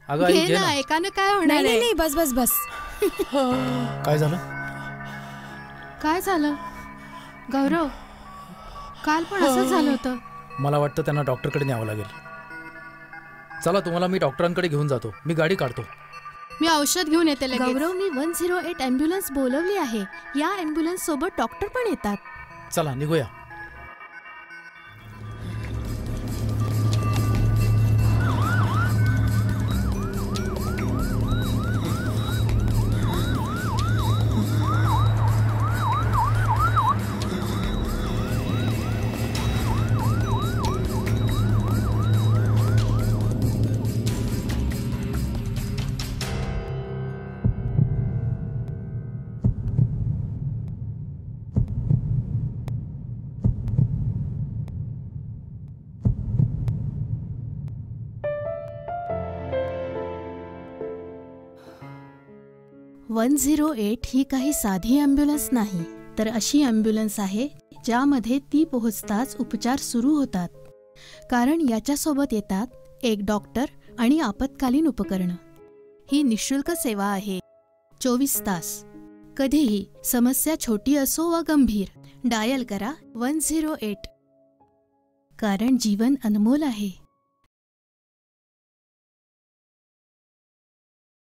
अगं आई घे घे ना, ना. एकानं काय होणार नाही नाही आहे? नाही, बस बस बस. काय झालं? काय झालं गौरव? काल पण असंच झालं होतं. मला वाटतं त्यांना डॉक्टरकडे न्यावं लागेल. चला तुम्हाला मी डॉक्टरांकडे घेऊन जातो. मी गाडी काढतो. मी औषध घेऊन येते लगेच. गौरवनी 108 ॲम्ब्युलन्स बोलवली आहे. या ॲम्ब्युलन्स सोबत डॉक्टर पण येतात. चला निघूया. वन 108 ही काही साधी ॲम्ब्युलन्स नाही, तर अशी ॲम्ब्युलन्स आहे ज्यामध्ये ती पोहोचताच उपचार सुरू होतात. कारण याच्यासोबत येतात एक डॉक्टर आणि आपत्कालीन उपकरणं. ही निःशुल्क सेवा आहे. 24 तास. कधीही समस्या छोटी असो वा गंभीर, डायल करा 108. कारण जीवन अनमोल आहे.